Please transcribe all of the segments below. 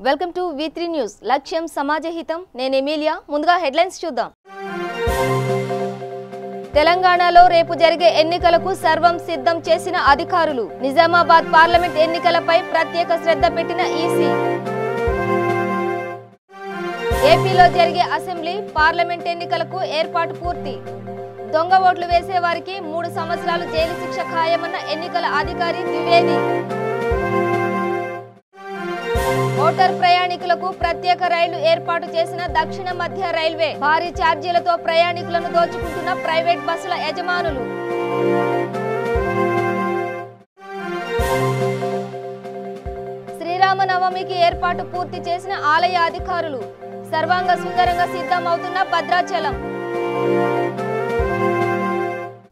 Welcome to V3 news. లక్ష్యం సమాజహితం. నేను Emilia. ముందుగా హెడ్లైన్స్ చూద్దాం. తెలంగాణలో రేపు జరిగే ఎన్నికలకు సర్వం సిద్ధం చేసిన అధికారులు. నిజామాబాద్ పార్లమెంట్ ఎన్నికలపై ప్రత్యేక శ్రద్ధ పెట్టిన ఈసీ. ఏపీలో జరిగే అసెంబ్లీ, పార్లమెంట్ ఎన్నికలకు ఏర్పాటు పూర్తి. దొంగ ఓట్లు వేసే వారికి 3 సంవత్సరాలు జైలు శిక్ష ఖాయమన్న ఎన్నికల అధికారి ద్వివేది. ఓటర్ ప్రయాణికులకు ప్రత్యేక రైళ్లు ఏర్పాటు చేసిన దక్షిణ మధ్య రైల్వే. భారీ ఛార్జీలతో ప్రయాణికులను దోచుకుంటున్న ప్రైవేట్ బస్సుల యజమానులు. శ్రీరామనవమికి ఏర్పాటు పూర్తి చేసిన ఆలయ అధికారులు. సర్వాంగ సుందరంగా సిద్ధమవుతున్న భద్రాచలం.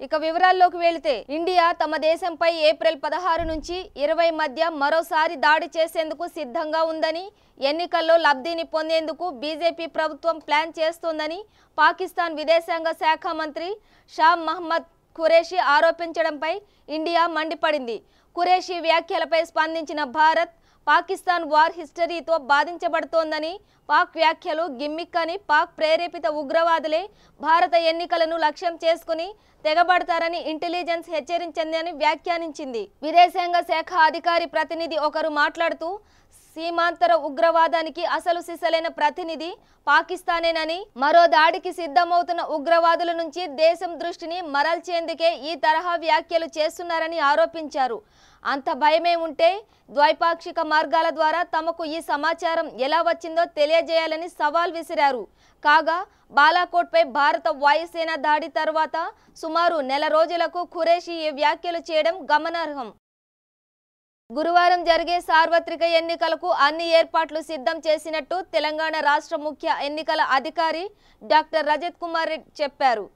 ఇక వివరాల్లోకి వెళితే, ఇండియా తమ దేశంపై ఏప్రిల్ 16 నుంచి 20 మధ్య మరోసారి దాడి చేసేందుకు సిద్ధంగా ఉందని, ఎన్నికల్లో లబ్ధిని పొందేందుకు బీజేపీ ప్రభుత్వం ప్లాన్ చేస్తోందని పాకిస్తాన్ విదేశాంగ శాఖ మంత్రి షా మహమ్మద్ ఖురేషీ ఆరోపించడంపై ఇండియా మండిపడింది. ఖురేషీ వ్యాఖ్యలపై స్పందించిన భారత్, పాకిస్తాన్ వార్ హిస్టరీతో బాధించబడుతోందని, పాక్ వ్యాఖ్యలు గిమ్మిక్ అని, పాక్ ప్రేరేపిత ఉగ్రవాదులే భారత ఎన్నికలను లక్ష్యం చేసుకుని తెగబడతారని ఇంటెలిజెన్స్ హెచ్చరించిందని వ్యాఖ్యానించింది. విదేశాంగ శాఖ అధికారి ప్రతినిధి ఒకరు మాట్లాడుతూ, సీమాంతర ఉగ్రవాదానికి అసలు సిసలైన ప్రతినిధి పాకిస్తానేనని, మరో దాడికి సిద్ధమవుతున్న ఉగ్రవాదుల నుంచి దేశం దృష్టిని మరల్చేందుకే ఈ తరహా వ్యాఖ్యలు చేస్తున్నారని ఆరోపించారు. అంత భయమే ఉంటే ద్వైపాక్షిక మార్గాల ద్వారా తమకు ఈ సమాచారం ఎలా వచ్చిందో తెలియజేయాలని సవాల్ విసిరారు. కాగా బాలాకోట్పై భారత వాయుసేన దాడి తర్వాత సుమారు నెల రోజులకు ఖురేషీ ఈ వ్యాఖ్యలు చేయడం గమనార్హం. గురువారం జరిగే సార్వత్రిక ఎన్నికలకు అన్ని ఏర్పాట్లు సిద్ధం చేసినట్టు తెలంగాణ రాష్ట్ర ముఖ్య ఎన్నికల అధికారి డాక్టర్ రజత్ కుమార్ రెడ్డి చెప్పారు.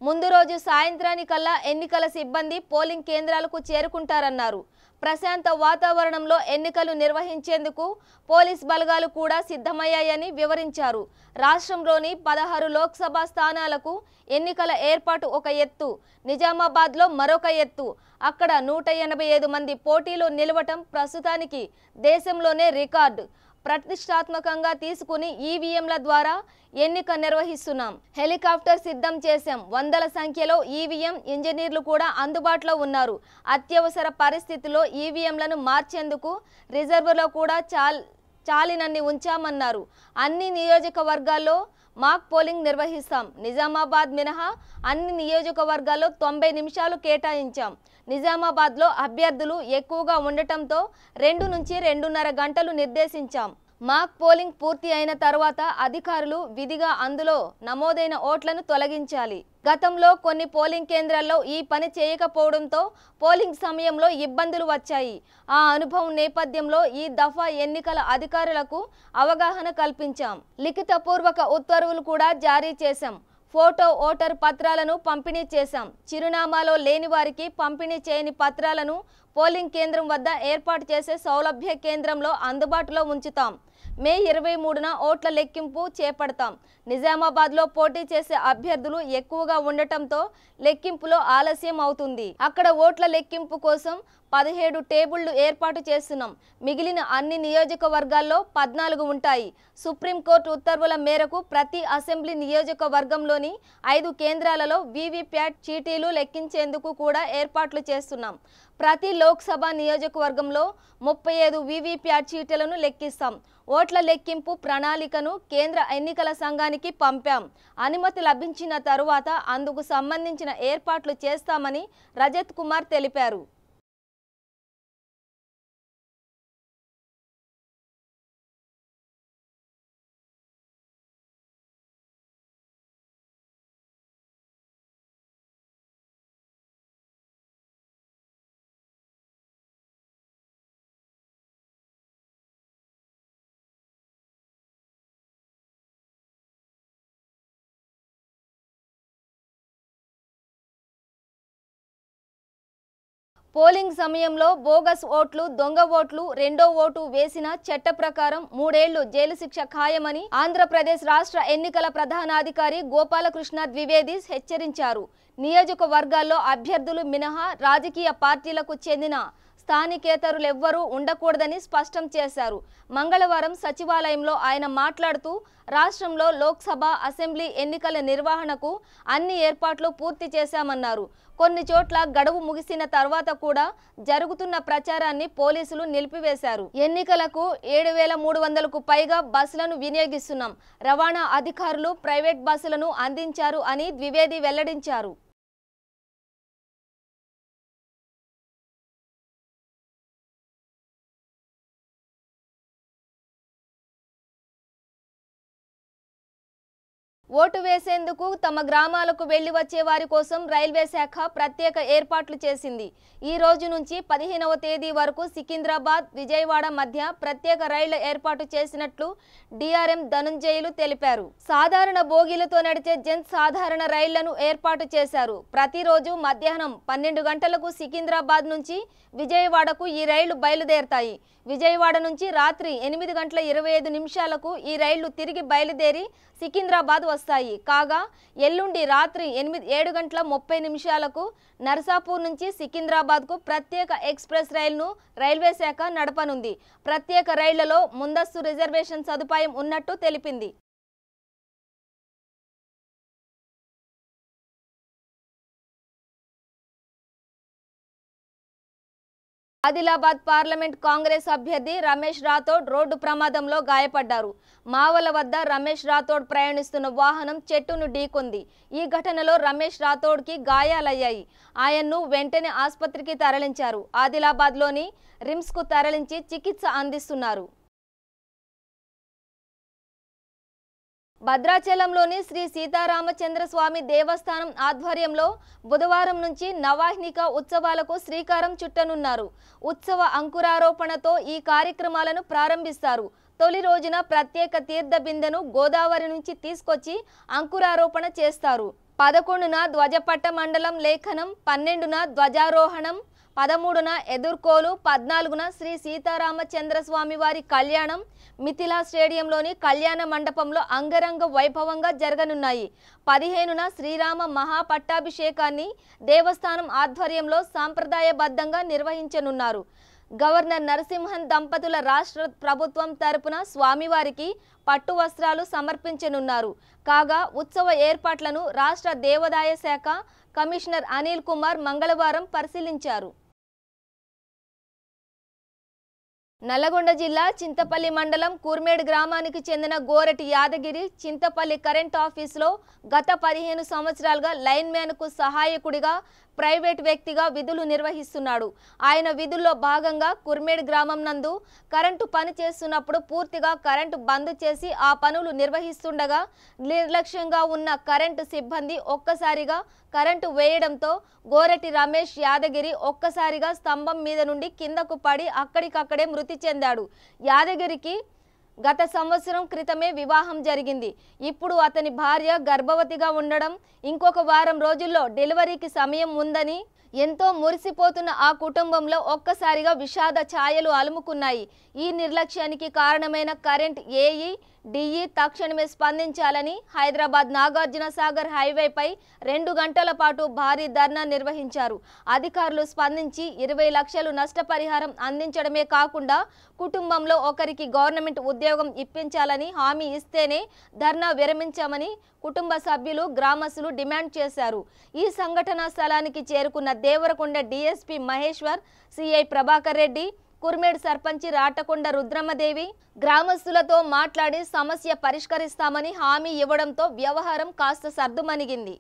ముందు రోజు సాయంత్రానికల్లా ఎన్నికల సిబ్బంది పోలింగ్ కేంద్రాలకు చేరుకుంటారన్నారు. ప్రశాంత వాతావరణంలో ఎన్నికలు నిర్వహించేందుకు పోలీస్ బలగాలు కూడా సిద్ధమయ్యాయని వివరించారు. రాష్ట్రంలోని 16 లోక్సభ స్థానాలకు ఎన్నికల ఏర్పాటు ఒక ఎత్తు, నిజామాబాద్లో మరొక ఎత్తు. అక్కడ 185 మంది పోటీలో నిలవటం ప్రస్తుతానికి దేశంలోనే రికార్డు. ప్రతిష్టాత్మకంగా తీసుకుని ఈవీఎంల ద్వారా ఎన్నిక నిర్వహిస్తున్నాం. హెలికాప్టర్ సిద్ధం చేశాం. వందల సంఖ్యలో ఈవీఎం ఇంజనీర్లు కూడా అందుబాటులో ఉన్నారు. అత్యవసర పరిస్థితుల్లో ఈవీఎంలను మార్చేందుకు రిజర్వులో కూడా చాలినన్ని ఉంచామన్నారు. అన్ని నియోజకవర్గాల్లో మాక్ పోలింగ్ నిర్వహిస్తాం. నిజామాబాద్ మినహా అన్ని నియోజకవర్గాల్లో 90 నిమిషాలు కేటాయించాం. నిజామాబాద్లో అభ్యర్థులు ఎక్కువగా ఉండటంతో 2 నుంచి 2.5 గంటలు నిర్దేశించాం. మాక్ పోలింగ్ పూర్తి అయిన తర్వాత అధికారులు విధిగా అందులో నమోదైన ఓట్లను తొలగించాలి. గతంలో కొన్ని పోలింగ్ కేంద్రాల్లో ఈ పని చేయకపోవడంతో పోలింగ్ సమయంలో ఇబ్బందులు వచ్చాయి. ఆ అనుభవం నేపథ్యంలో ఈ దఫా ఎన్నికల అధికారులకు అవగాహన కల్పించాం. లిఖితపూర్వక ఉత్తర్వులు కూడా జారీ చేశాం. ఫోటో ఓటర్ పత్రాలను పంపిణీ చేశాం. చిరునామాలో లేని వారికి పంపిణీ చేయని పత్రాలను పోలింగ్ కేంద్రం వద్ద ఏర్పాటు చేసే సౌలభ్య కేంద్రంలో అందుబాటులో ఉంచుతాం. మే 23న ఓట్ల లెక్కింపు చేపడతాం. నిజామాబాద్లో పోటీ చేసే అభ్యర్థులు ఎక్కువగా ఉండటంతో లెక్కింపులో ఆలస్యం అవుతుంది. అక్కడ ఓట్ల లెక్కింపు కోసం 17 టేబుళ్లు ఏర్పాటు చేస్తున్నాం. మిగిలిన అన్ని నియోజకవర్గాల్లో 14 ఉంటాయి. సుప్రీంకోర్టు ఉత్తర్వుల మేరకు ప్రతి అసెంబ్లీ నియోజకవర్గంలోని 5 కేంద్రాలలో వీవీప్యాట్ చీటీలు లెక్కించేందుకు కూడా ఏర్పాట్లు చేస్తున్నాం. ప్రతి లోక్సభ నియోజకవర్గంలో 35 వీవీప్యాట్ చీటీలను లెక్కిస్తాం. ఓట్ల లెక్కింపు ప్రణాళికను కేంద్ర ఎన్నికల సంఘానికి పంపాం. అనుమతి లభించిన తరువాత అందుకు సంబంధించిన ఏర్పాట్లు చేస్తామని రజత్ కుమార్ తెలిపారు. పోలింగ్ సమయంలో బోగస్ ఓట్లు, దొంగ ఓట్లు, రెండో ఓటు వేసిన చట్ట ప్రకారం 3 ఏళ్లు జైలు శిక్ష ఖాయమని ఆంధ్రప్రదేశ్ రాష్ట్ర ఎన్నికల ప్రధానాధికారి గోపాలకృష్ణ ద్వివేది హెచ్చరించారు. నియోజకవర్గాల్లో అభ్యర్థులు మినహా రాజకీయ పార్టీలకు చెందిన స్థానికేతరులెవ్వరూ ఉండకూడదని స్పష్టం చేశారు. మంగళవారం సచివాలయంలో ఆయన మాట్లాడుతూ రాష్ట్రంలో లోక్సభ, అసెంబ్లీ ఎన్నికల నిర్వహణకు అన్ని ఏర్పాట్లు పూర్తి చేశామన్నారు. కొన్ని చోట్ల గడువు ముగిసిన తర్వాత కూడా జరుగుతున్న ప్రచారాన్ని పోలీసులు నిలిపివేశారు. ఎన్నికలకు 7,300కు పైగా బస్సులను వినియోగిస్తున్నాం. రవాణా అధికారులు ప్రైవేట్ బస్సులను అందించారు అని ద్వివేది వెల్లడించారు. ఓటు వేసేందుకు తమ గ్రామాలకు వెళ్లి వచ్చే వారి కోసం రైల్వే శాఖ ప్రత్యేక ఏర్పాట్లు చేసింది. ఈ రోజు నుంచి 15వ తేదీ వరకు సికింద్రాబాద్, విజయవాడ మధ్య ప్రత్యేక రైళ్ల ఏర్పాటు చేసినట్లు డిఆర్ఎం ధనుంజయులు తెలిపారు. సాధారణ బోగీలతో నడిచే జన్ సాధారణ రైళ్లను ఏర్పాటు చేశారు. ప్రతిరోజు మధ్యాహ్నం 12 గంటలకు సికింద్రాబాద్ నుంచి విజయవాడకు ఈ రైళ్లు బయలుదేరతాయి. విజయవాడ నుంచి రాత్రి 8:25 ఈ రైళ్లు తిరిగి బయలుదేరి సికింద్రాబాద్ వస్తాయి. కాగా ఎల్లుండి రాత్రి 7:30 నర్సాపూర్ నుంచి సికింద్రాబాద్కు ప్రత్యేక ఎక్స్ప్రెస్ రైలును రైల్వే శాఖ నడపనుంది. ప్రత్యేక రైళ్లలో ముందస్తు రిజర్వేషన్ సదుపాయం ఉన్నట్టు తెలిపింది. ఆదిలాబాద్ పార్లమెంట్ కాంగ్రెస్ అభ్యర్థి రమేష్ రాథోడ్ రోడ్డు ప్రమాదంలో గాయపడ్డారు. మావల వద్ద రమేష్ రాథోడ్ ప్రయాణిస్తున్న వాహనం చెట్టును ఢీకొంది. ఈ ఘటనలో రమేష్ రాథోడ్కి గాయాలయ్యాయి. ఆయన్ను వెంటనే ఆసుపత్రికి తరలించారు. ఆదిలాబాద్లోని రిమ్స్కు తరలించి చికిత్స అందిస్తున్నారు. భద్రాచలంలోని శ్రీ సీతారామచంద్ర స్వామి దేవస్థానం ఆధ్వర్యంలో బుధవారం నుంచి నవాహ్నిక ఉత్సవాలకు శ్రీకారం చుట్టనున్నారు. ఉత్సవ అంకురారోపణతో ఈ కార్యక్రమాలను ప్రారంభిస్తారు. తొలి రోజున ప్రత్యేక తీర్థ బిందెను గోదావరి నుంచి తీసుకొచ్చి అంకురారోపణ చేస్తారు. 11న ధ్వజపట్ట మండలం లేఖనం, 12న ధ్వజారోహణం, 13న ఎదుర్కోలు, 14న శ్రీ సీతారామచంద్ర స్వామి వారి కళ్యాణం మిథిలా స్టేడియంలోని కళ్యాణ మండపంలో అంగరంగ వైభవంగా జరగనున్నాయి. 15న శ్రీరామ మహాపట్టాభిషేకాన్ని దేవస్థానం ఆధ్వర్యంలో సాంప్రదాయబద్ధంగా నిర్వహించనున్నారు. గవర్నర్ నరసింహన్ దంపతుల రాష్ట్ర ప్రభుత్వం తరపున స్వామివారికి పట్టు వస్త్రాలు సమర్పించనున్నారు. కాగా ఉత్సవ ఏర్పాట్లను రాష్ట్ర దేవాదాయ శాఖ కమిషనర్ అనిల్ కుమార్ మంగళవారం పరిశీలించారు. నల్లగొండ జిల్లా చింతపల్లి మండలం కూర్మేడ్ గ్రామానికి చెందిన గోరటి యాదగిరి చింతపల్లి కరెంట్ ఆఫీసులో గత 15 సంవత్సరాలుగా లైన్ మ్యాన్కు సహాయకుడిగా ప్రైవేట్ వ్యక్తిగా విధులు నిర్వహిస్తున్నాడు. ఆయన విధుల్లో భాగంగా కుర్మేడ్ గ్రామం నందు కరెంటు పని చేస్తున్నప్పుడు పూర్తిగా కరెంటు బంద్ చేసి ఆ పనులు నిర్వహిస్తుండగా నిర్లక్ష్యంగా ఉన్న కరెంటు సిబ్బంది ఒక్కసారిగా కరెంటు వేయడంతో గోరటి రమేష్ యాదగిరి ఒక్కసారిగా స్తంభం మీద నుండి కిందకు పడి అక్కడికక్కడే మృతి చెందాడు. యాదగిరికి గత సంవత్సరం క్రితమే వివాహం జరిగింది. ఇప్పుడు అతని భార్య గర్భవతిగా ఉండడం, ఇంకొక వారం రోజుల్లో డెలివరీకి సమయం ఉందని ఎంతో మురిసిపోతున్న ఆ కుటుంబంలో ఒక్కసారిగా విషాద ఛాయలు అలుముకున్నాయి. ఈ నిర్లక్ష్యానికి కారణమైన కరెంట్ ఏఈ, డిఈ తక్షణమే స్పందించాలని హైదరాబాద్ నాగార్జున సాగర్ హైవేపై 2 గంటల పాటు భారీ ధర్నా నిర్వహించారు. అధికారులు స్పందించి 20 లక్షలు నష్టపరిహారం అందించడమే కాకుండా కుటుంబంలో ఒకరికి గవర్నమెంట్ ఉద్యోగం ఇప్పించాలని హామీ ఇస్తేనే ధర్నా విరమించామని కుటుంబ సభ్యులు, గ్రామస్తులు డిమాండ్ చేశారు. ఈ సంఘటనా స్థలానికి చేరుకున్న దేవరకొండ డీఎస్పీ మహేశ్వర్, సిఐ ప్రభాకర్ రెడ్డి, కుర్మేడ్ సర్పంచి రాటకొండ రుద్రమదేవి గ్రామస్తులతో మాట్లాడి సమస్య పరిష్కరిస్తామని హామీ ఇవ్వడంతో వ్యవహారం కాస్త సర్దుమణిగింది.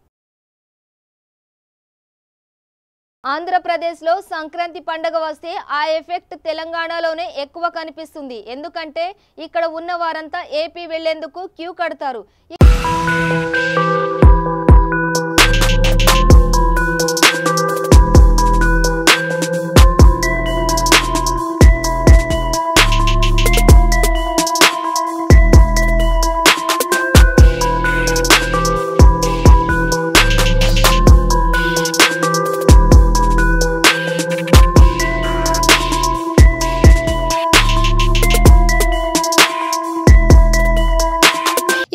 ఆంధ్రప్రదేశ్లో సంక్రాంతి పండుగ వస్తే ఆ ఎఫెక్ట్ తెలంగాణలోనే ఎక్కువ కనిపిస్తుంది. ఎందుకంటే ఇక్కడ ఉన్న వారంతా ఏపీ వెళ్లేందుకు క్యూ కడతారు.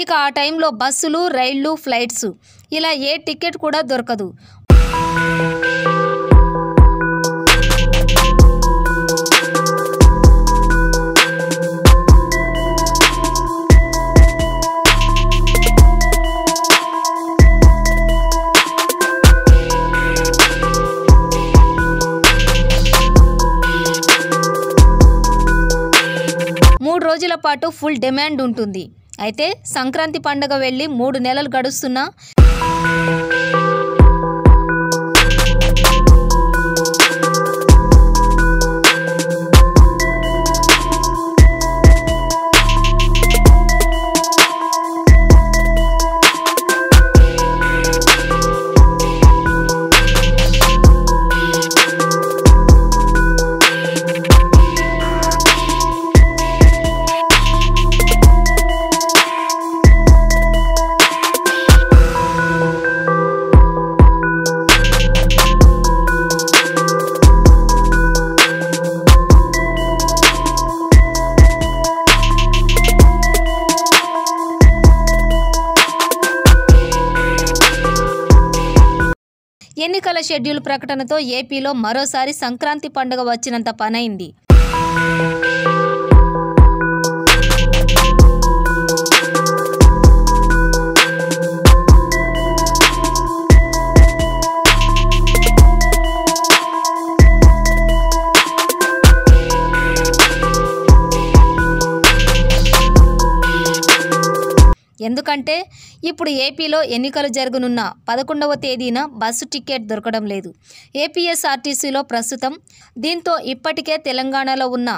ఇక ఆ టైంలో బస్సులు, రైళ్లు, ఫ్లైట్స్ ఇలా ఏ టికెట్ కూడా దొరకదు. పాటు ఫుల్ డిమాండ్ ఉంటుంది. అయితే సంక్రాంతి పండుగ వెళ్ళి 3 నెలలు గడుస్తున్నా ఎన్నికల షెడ్యూల్ ప్రకటనతో ఏపీలో మరోసారి సంక్రాంతి పండుగ వచ్చినంత పనైంది. ఎందుకంటే ఇప్పుడు ఏపీలో ఎన్నికలు జరగనున్న 11వ తేదీన బస్సు టికెట్ దొరకడం లేదు. ఏపీఎస్ఆర్టీసీలో ప్రస్తుతం. దీంతో ఇప్పటికే తెలంగాణలో ఉన్న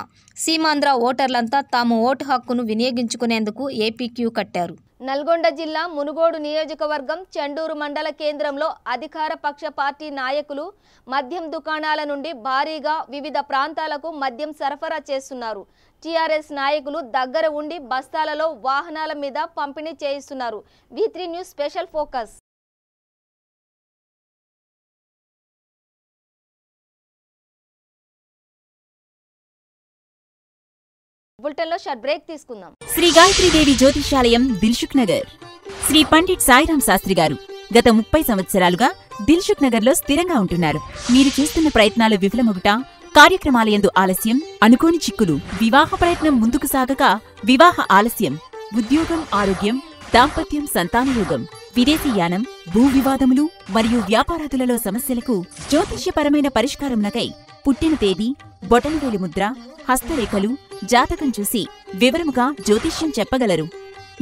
సీమాంధ్ర ఓటర్లంతా తాము ఓటు హక్కును వినియోగించుకునేందుకు ఏపీ క్యూ కట్టారు. నల్గొండ జిల్లా మునుగోడు నియోజకవర్గం చెండూరు మండల కేంద్రంలో అధికార పక్ష పార్టీ నాయకులు మద్యం దుకాణాల నుండి భారీగా వివిధ ప్రాంతాలకు మద్యం సరఫరా చేస్తున్నారు. టీఆర్ఎస్ నాయకులు దగ్గర ఉండి బస్తాలలో వాహనాల మీద పంపిణీ చేయిస్తున్నారు. V3 news special focus. బులెటిన్లో షార్ట్ బ్రేక్ తీసుకుందాం. శ్రీ గాయత్రీదేవి జ్యోతిషాలయం దిల్సుఖ్ నగర్. శ్రీ పండిట్ సాయిరాం శాస్త్రి గారు గత 30 సంవత్సరాలుగా దిల్సుఖ్ నగర్ లో స్థిరంగా ఉంటున్నారు. మీరు చేస్తున్న ప్రయత్నాలు విఫలమగుట, కార్యక్రమాలయందు ఆలస్యం, అనుకోని చిక్కులు, వివాహ ప్రయత్నం ముందుకు సాగక వివాహ ఆలస్యం, ఉద్యోగం, ఆరోగ్యం, దాంపత్యం, సంతానయోగం, విదేశీయానం, భూ వివాదములు మరియు వ్యాపారాదులలో సమస్యలకు జ్యోతిష్యపరమైన పరిష్కారమునకై పుట్టిన తేదీ, బొటనవేలి ముద్ర, హస్తరేఖలు, జాతకం చూసి వివరముగా జ్యోతిష్యం చెప్పగలరు.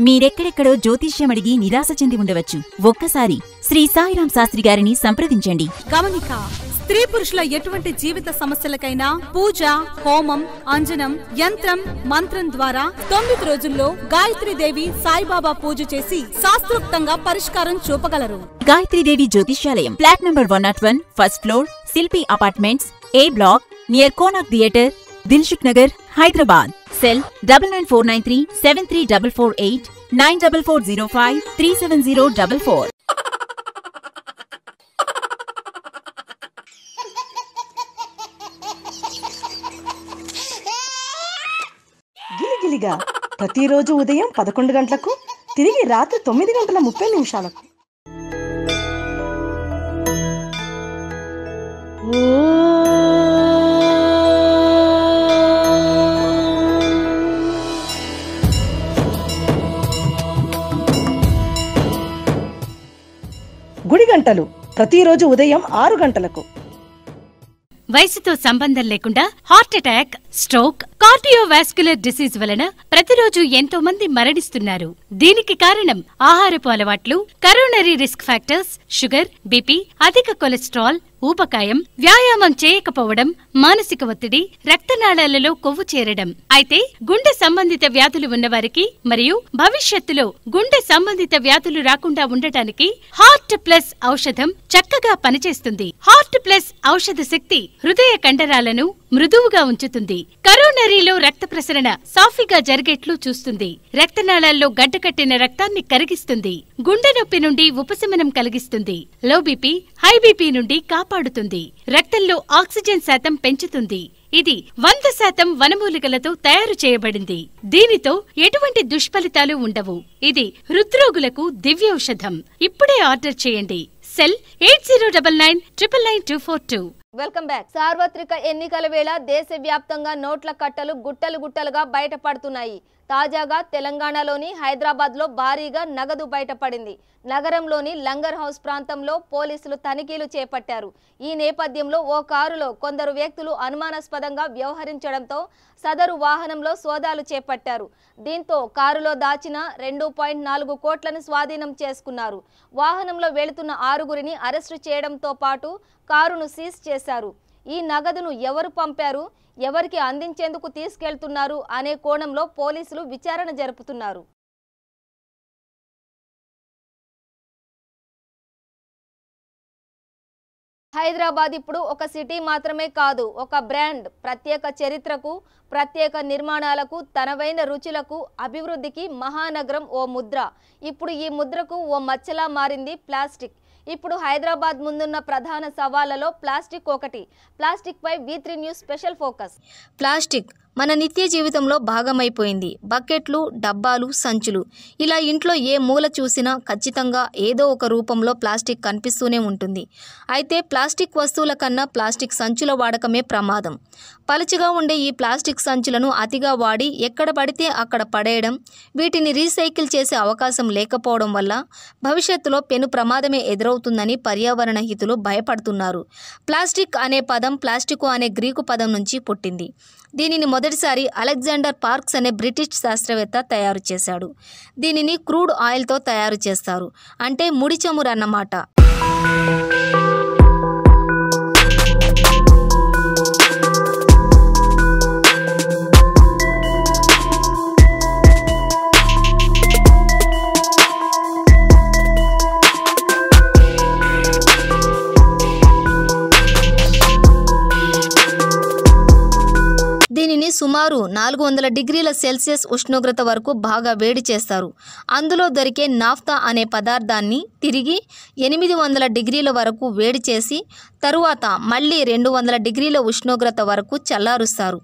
మీరెక్కడెక్కడో జ్యోతిష్యమడిగి నిరాశ చెంది ఉండవచ్చు. ఒక్కసారి శ్రీ సాయిరాం శాస్త్రి గారిని సంప్రదించండి. గమనిక: స్త్రీ పురుషుల ఎటువంటి జీవిత సమస్యలకైనా పూజ, హోమం, అంజనం, యంత్రం, మంత్రం ద్వారా 9 రోజుల్లో గాయత్రీదేవి సాయిబాబా పూజ చేసి శాస్త్రోక్తంగా పరిష్కారం చూపగలరు. Gayatridevi Jyotishyalayam, flat number 101, first floor, Shilpi apartments, A block, near Konark theatre, Dilsukh Nagar, Hyderabad. Cell 9949373448 944053704. గిలిగిలిగా ప్రతిరోజు ఉదయం 11 గంటలకు, తిరిగి రాత్రి 9:30 గుడి గంటలు ప్రతిరోజు ఉదయం 6 గంటలకు. వయసుతో సంబంధం లేకుండా heart attack, stroke, cardiovascular disease వలన ప్రతిరోజు ఎంతో మంది మరణిస్తున్నారు. దీనికి కారణం ఆహారపు అలవాట్లు, coronary risk factors, sugar, BP, అధిక కొలెస్ట్రాల్, ఊబకాయం, వ్యాయామం చేయకపోవడం, మానసిక ఒత్తిడి, రక్తనాళాలలో కొవ్వు చేరడం. అయితే గుండె సంబంధిత వ్యాధులు ఉన్నవారికి మరియు భవిష్యత్తులో గుండె సంబంధిత వ్యాధులు రాకుండా ఉండటానికి హార్ట్ ప్లస్ ఔషధం చక్కగా పనిచేస్తుంది. హార్ట్ ప్లస్ ఔషధ శక్తి హృదయ కండరాలను మృదువుగా ఉంచుతుంది. కరోనరీలో రక్త ప్రసరణ సాఫీగా జరిగేట్లు చూస్తుంది. రక్తనాళాల్లో గడ్డకట్టిన రక్తాన్ని కరిగిస్తుంది. గుండె నొప్పి నుండి ఉపశమనం కలిగిస్తుంది. లో బీపీ, హై బీపీ నుండి కాపాడుతుంది. రక్తంలో ఆక్సిజన్ శాతం పెంచుతుంది. ఇది 100% వనమూలికలతో తయారు చేయబడింది. దీనితో ఎటువంటి దుష్ఫలితాలు ఉండవు. ఇది హృద్రోగులకు దివ్యౌషధం. ఇప్పుడే ఆర్డర్ చేయండి. సెల్ 8099999242. Welcome back. సార్వత్రిక ఎన్నికల వేళ దేశవ్యాప్తంగా నోట్ల కట్టలు గుట్టలు గుట్టలుగా బయటపడుతున్నాయి. తాజాగా తెలంగాణలోని హైదరాబాద్లో భారీగా నగదు బయటపడింది. నగరంలోని లంగర్ హౌస్ ప్రాంతంలో పోలీసులు తనిఖీలు చేపట్టారు. ఈ నేపథ్యంలో ఓ కారులో కొందరు వ్యక్తులు అనుమానాస్పదంగా వ్యవహరించడంతో సదరు వాహనంలో సోదాలు చేపట్టారు. దీంతో కారులో దాచిన 2.4 కోట్లను స్వాధీనం చేసుకున్నారు. వాహనంలో వెళుతున్న 6గురిని అరెస్టు చేయడంతో పాటు కారును సీజ్ చేశారు. ఈ నగదును ఎవరు పంపారు, ఎవరికి అందించేందుకు తీసుకెళ్తున్నారు అనే కోణంలో పోలీసులు విచారణ జరుపుతున్నారు. హైదరాబాద్ ఇప్పుడు ఒక సిటీ మాత్రమే కాదు, ఒక బ్రాండ్. ప్రత్యేక చరిత్రకు, ప్రత్యేక నిర్మాణాలకు, తనవైన రుచులకు, అభివృద్ధికి మహానగరం ఓ ముద్ర. ఇప్పుడు ఈ ముద్రకు ఓ మచ్చలా మారింది ప్లాస్టిక్. ఇప్పుడు హైదరాబాద్ ముందున్న ప్రధాన సవాళ్లలో ప్లాస్టిక్ ఒకటి. ప్లాస్టిక్ పై V3 news special focus. Plastic మన నిత్య జీవితంలో భాగమైపోయింది. బకెట్లు, డబ్బాలు, సంచులు, ఇలా ఇంట్లో ఏ మూల చూసినా ఖచ్చితంగా ఏదో ఒక రూపంలో ప్లాస్టిక్ కనిపిస్తూనే ఉంటుంది. అయితే ప్లాస్టిక్ వస్తువుల కన్నా ప్లాస్టిక్ సంచుల వాడకమే ప్రమాదం. పలుచగా ఉండే ఈ ప్లాస్టిక్ సంచులను అతిగా వాడి ఎక్కడ పడితే అక్కడ పడేయడం, వీటిని రీసైకిల్ చేసే అవకాశం లేకపోవడం వల్ల భవిష్యత్తులో పెను ప్రమాదమే ఎదురవుతుందని పర్యావరణ హితులు భయపడుతున్నారు. ప్లాస్టిక్ అనే పదం ప్లాస్టికో అనే గ్రీకు పదం నుంచి పుట్టింది. దీనిని మొదటిసారి అలెగ్జాండర్ పార్క్స్ అనే బ్రిటిష్ శాస్త్రవేత్త తయారు చేశాడు. దీనిని క్రూడ్ ఆయిల్తో తయారు చేస్తారు, అంటే ముడి చమురు అన్నమాట. దీనిని సుమారు 400 డిగ్రీల సెల్సియస్ ఉష్ణోగ్రత వరకు బాగా వేడి చేస్తారు. అందులో దొరికే నాఫ్తా అనే పదార్థాన్ని తిరిగి 800 డిగ్రీల వరకు వేడి చేసి తరువాత మళ్ళీ 200 డిగ్రీల ఉష్ణోగ్రత వరకు చల్లారుస్తారు.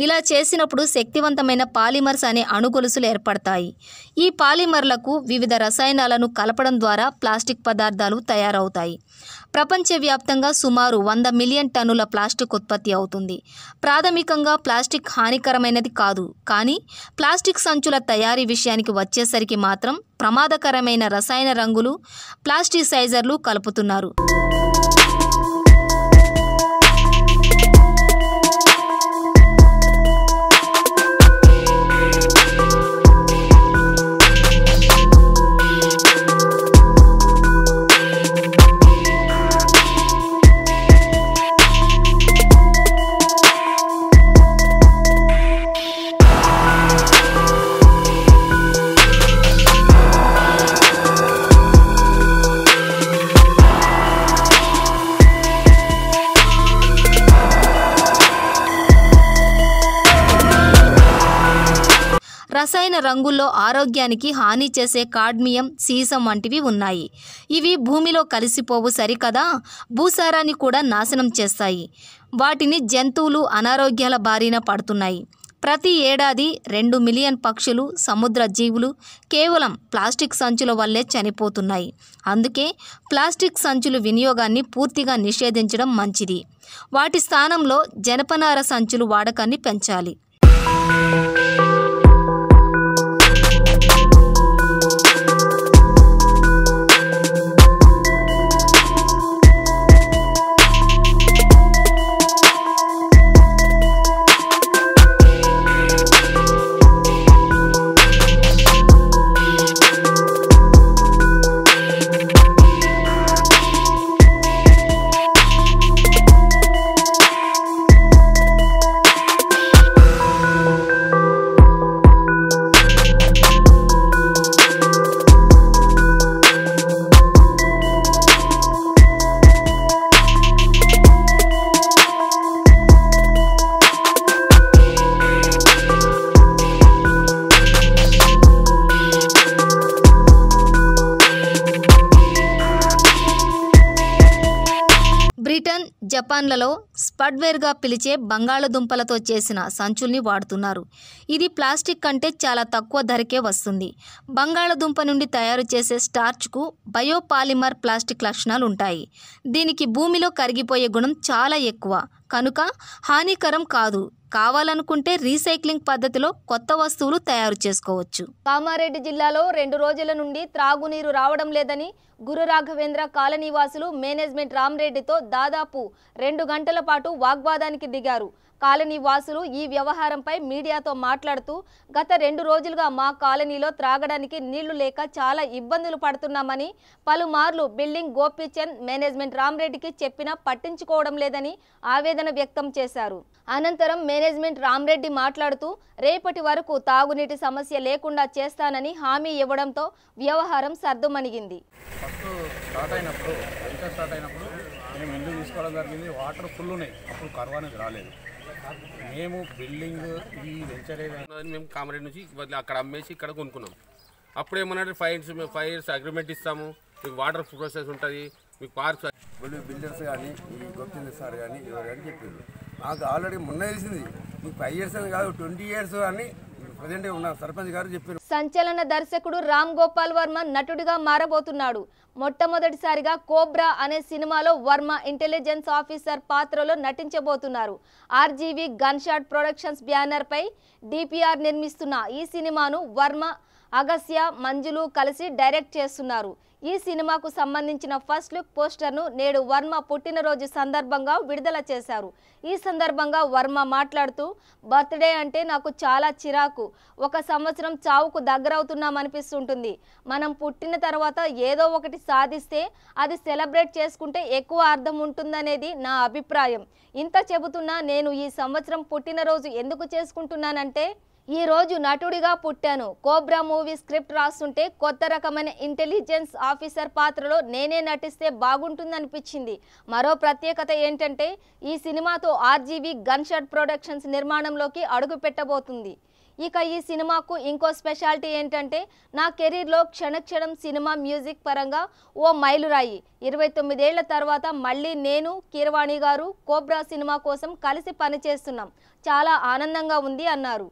ఇలా చేసినప్పుడు శక్తివంతమైన పాలిమర్స్ అనే అణుగొలుసులు ఏర్పడతాయి. ఈ పాలిమర్లకు వివిధ రసాయనాలను కలపడం ద్వారా ప్లాస్టిక్ పదార్థాలు తయారవుతాయి. ప్రపంచవ్యాప్తంగా సుమారు 100 మిలియన్ టన్నుల ప్లాస్టిక్ ఉత్పత్తి అవుతుంది. ప్రాథమికంగా ప్లాస్టిక్ హానికరమైనది కాదు, కానీ ప్లాస్టిక్ సంచుల తయారీ విషయానికి వచ్చేసరికి మాత్రం ప్రమాదకరమైన రసాయన రంగులు, ప్లాస్టిసైజర్లు కలుపుతున్నారు. రసాయన రంగుల్లో ఆరోగ్యానికి హాని చేసే కాడ్మియం, సీసం వంటివి ఉన్నాయి. ఇవి భూమిలో కలిసిపోవు సరికదా, భూసారాన్ని కూడా నాశనం చేస్తాయి. వాటిని జంతువులు అనారోగ్యాల బారిన పడుతున్నాయి. ప్రతి ఏడాది 2 మిలియన్ పక్షులు, సముద్ర జీవులు కేవలం ప్లాస్టిక్ సంచుల వల్లే చనిపోతున్నాయి. అందుకే ప్లాస్టిక్ సంచుల వినియోగాన్ని పూర్తిగా నిషేధించడం మంచిది. వాటి స్థానంలో జనపనార సంచులు వాడకాన్ని పెంచాలి. బ్రిటన్, జపాన్లలో స్పడ్వేర్గా పిలిచే బంగాళదుంపలతో చేసిన సంచుల్ని వాడుతున్నారు. ఇది ప్లాస్టిక్ కంటే చాలా తక్కువ ధరకే వస్తుంది. బంగాళదుంప నుండి తయారు చేసే స్టార్చ్కు బయోపాలిమర్ ప్లాస్టిక్ లక్షణాలు ఉంటాయి. దీనికి భూమిలో కరిగిపోయే గుణం చాలా ఎక్కువ, కనుక హానికరం కాదు. కావాలనుకుంటే రీసైక్లింగ్ పద్ధతిలో కొత్త వస్తువులు తయారు చేసుకోవచ్చు. కామారెడ్డి జిల్లాలో 2 రోజుల నుండి త్రాగునీరు రావడం లేదని గురు రాఘవేంద్ర కాలనీవాసులు మేనేజ్మెంట్ రామరెడ్డితో దాదాపు 2 గంటల పాటు వాగ్వాదానికి దిగారు. కాలనీ వాసులు ఈ వ్యవహారంపై మీడియాతో మాట్లాడుతూ, గత 2 రోజులుగా మా కాలనీలో త్రాగడానికి నీళ్లు లేక చాలా ఇబ్బందులు పడుతున్నామని, పలుమార్లు బిల్డింగ్ గోపీచంద్ మేనేజ్మెంట్ రామరెడ్డికి చెప్పినా పట్టించుకోవడం లేదని ఆవేదన వ్యక్తం చేశారు. అనంతరం మేనేజ్మెంట్ రామరెడ్డి మాట్లాడుతూ, రేపటి వరకు తాగునీటి సమస్య లేకుండా చేస్తానని హామీ ఇవ్వడంతో వ్యవహారం సర్దుమణిగింది. మేము ఇల్లు తీసుకోవడం జరిగింది. వాటర్ ఫుల్ ఉన్నాయి. అప్పుడు కరువు అనేది రాలేదు. మేము బిల్డింగ్ ఈ వెంచర్ మేము కామారెడ్డి నుంచి అక్కడ అమ్మేసి ఇక్కడ కొనుక్కున్నాం. అప్పుడు ఏమన్నా 5 years అగ్రిమెంట్ ఇస్తాము, మీకు వాటర్ ప్రాసెస్ ఉంటుంది, మీకు పార్క్స్ బిల్డర్స్ కానీ ఈ గోపిచంద్ సార్ కానీ ఎవరు అని చెప్పారు. నాకు ఆల్రెడీ మొన్న తెలిసింది. మీకు 5 years అని కాదు 20 years అని ప్రజెంట్ ఉన్న సర్పంచ్ గారు చెప్పారు. సంచలన దర్శకుడు రామ్ గోపాల్ వర్మ నటుడిగా మారబోతున్నాడు. మొట్టమొదటిసారిగా కోబ్రా అనే సినిమాలో వర్మ ఇంటెలిజెన్స్ ఆఫీసర్ పాత్రలో నటించబోతున్నారు. RGV gun shot productions banner పై డిపిఆర్ నిర్మిస్తున్న ఈ సినిమాను వర్మ, అగస్య, మంజులు కలిసి డైరెక్ట్ చేస్తున్నారు. ఈ సినిమాకు సంబంధించిన ఫస్ట్ లుక్ పోస్టర్ను నేడు వర్మ పుట్టినరోజు సందర్భంగా విడుదల చేశారు. ఈ సందర్భంగా వర్మ మాట్లాడుతూ, బర్త్డే అంటే నాకు చాలా చిరాకు. 1 సంవత్సరం చావుకు దగ్గరవుతున్నామనిపిస్తుంటుంది. మనం పుట్టిన తర్వాత ఏదో ఒకటి సాధిస్తే అది సెలబ్రేట్ చేసుకుంటే ఎక్కువ అర్థం ఉంటుందనేది నా అభిప్రాయం. ఇంత చెబుతున్నా నేను ఈ సంవత్సరం పుట్టినరోజు ఎందుకు చేసుకుంటున్నానంటే, ఈ రోజు నటుడిగా పుట్టాను. కోబ్రా మూవీ స్క్రిప్ట్ రాస్తుంటే కొత్త రకమైన ఇంటెలిజెన్స్ ఆఫీసర్ పాత్రలో నేనే నటిస్తే బాగుంటుందనిపించింది. మరో ప్రత్యేకత ఏంటంటే, ఈ సినిమాతో ఆర్జీవి గన్ షాట్ ప్రొడక్షన్స్ నిర్మాణంలోకి అడుగు పెట్టబోతుంది. ఇక ఈ సినిమాకు ఇంకో స్పెషాలిటీ ఏంటంటే, నా కెరీర్లో క్షణక్షణం సినిమా మ్యూజిక్ పరంగా ఓ మైలురాయి. 29 ఏళ్ల తర్వాత మళ్ళీ నేను, కీరవాణి గారు కోబ్రా సినిమా కోసం కలిసి పనిచేస్తున్నాం. చాలా ఆనందంగా ఉంది అన్నారు.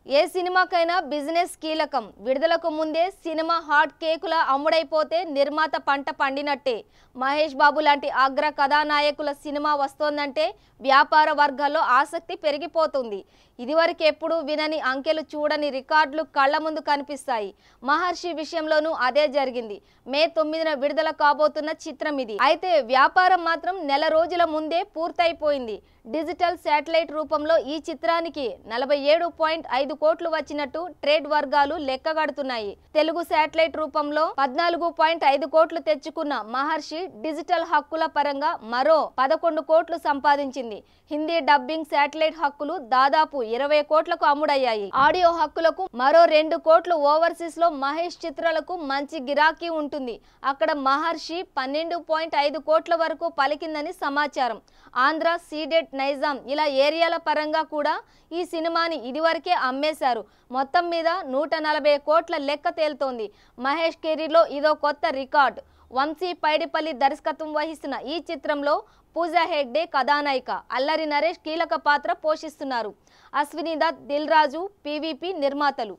ఏ సినిమాకైనా బిజినెస్ కీలకం. విడుదలకు ముందే సినిమా హాట్ కేకులా అమ్ముడైపోతే నిర్మాత పంట పండినట్టే. మహేష్ బాబు లాంటి అగ్ర కథానాయకుల సినిమా వస్తోందంటే వ్యాపార వర్గాల్లో ఆసక్తి పెరిగిపోతుంది. ఇదివరకు ఎప్పుడూ వినని అంకెలు, చూడని రికార్డులు కళ్ల ముందు కనిపిస్తాయి. మహర్షి విషయంలోనూ అదే జరిగింది. మే 9న విడుదల కాబోతున్న చిత్రం ఇది. అయితే వ్యాపారం మాత్రం నెల రోజుల ముందే పూర్తయిపోయింది. డిజిటల్ శాటిలైట్ రూపంలో ఈ చిత్రానికి 47.5 కోట్లు వచ్చినట్టు ట్రేడ్ వర్గాలు లెక్కగడుతున్నాయి. తెలుగు శాటిలైట్ రూపంలో 14.5 కోట్లు తెచ్చుకున్న మహర్షి డిజిటల్ హక్కుల పరంగా మరో 11 కోట్లు సంపాదించింది. హిందీ డబ్బింగ్ శాటిలైట్ హక్కులు దాదాపు 20 కోట్లకు అమ్ముడయ్యాయి. ఆడియో హక్కులకు మరో 2 కోట్లు. ఓవర్సీస్ లో మహేష్ చిత్రాలకు మంచి గిరాకీ ఉంటుంది. అక్కడ మహర్షి 12.5 కోట్ల వరకు పలికిందని సమాచారం. ఆంధ్ర, సీడెడ్, నైజాం ఇలా ఏరియాల పరంగా కూడా ఈ సినిమాని ఇదివరకే అమ్మేశారు. మొత్తం మీద 140 కోట్ల లెక్క తేలుతోంది. మహేష్ కెరీర్లో ఇదో కొత్త రికార్డ్. వంశీ పైడిపల్లి దర్శకత్వం వహిస్తున్న ఈ చిత్రంలో పూజా హెగ్డే కథానాయిక, అల్లరి నరేష్ కీలక పాత్ర పోషిస్తున్నారు. అశ్విని దత్, దిల్ రాజు, పీవీపీ నిర్మాతలు.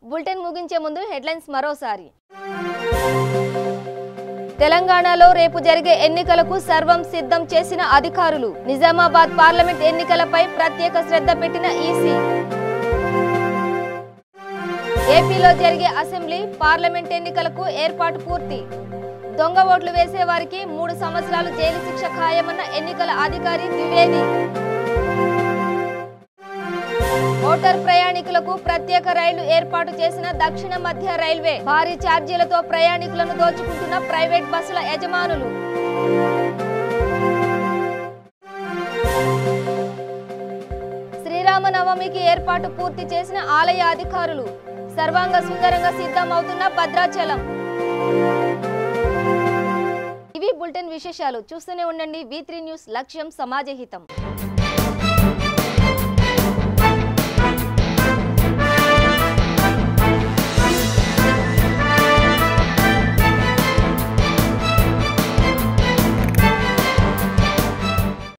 బులెటిన్ ముగించే ముందు హెడ్లైన్స్ మరోసారి. తెలంగాణలో రేపు జరిగే ఎన్నికలకు సర్వం సిద్ధం చేసిన అధికారులు. నిజామాబాద్ పార్లమెంట్ ఎన్నికలపై ప్రత్యేక శ్రద్ధ పెట్టిన ఈసీ. ఏపీలో జరిగే అసెంబ్లీ, పార్లమెంట్ ఎన్నికలకు ఏర్పాటు పూర్తి. దొంగ ఓట్లు వేసే వారికి 3 సంవత్సరాలు జైలు శిక్ష ఖాయమన్న ఎన్నికల అధికారి ద్వివేది. మోటార్ ప్రయాణికులకు ప్రత్యేక రైలు ఏర్పాటు చేసిన దక్షిణ మధ్య రైల్వే. భారీ ఛార్జీలతో ప్రయాణికులను దోచుకుంటున్న ప్రైవేట్ బస్సుల యజమానులు. శ్రీరామనవమికి ఏర్పాటు పూర్తి చేసిన ఆలయ అధికారులు. సర్వాంగ సుందరంగా సిద్ధమవుతున్న భద్రాచలం. ఇవి బులెటిన్ విశేషాలు. చూస్తూనే ఉండండి V3 న్యూస్. లక్ష్యం సమాజహితం.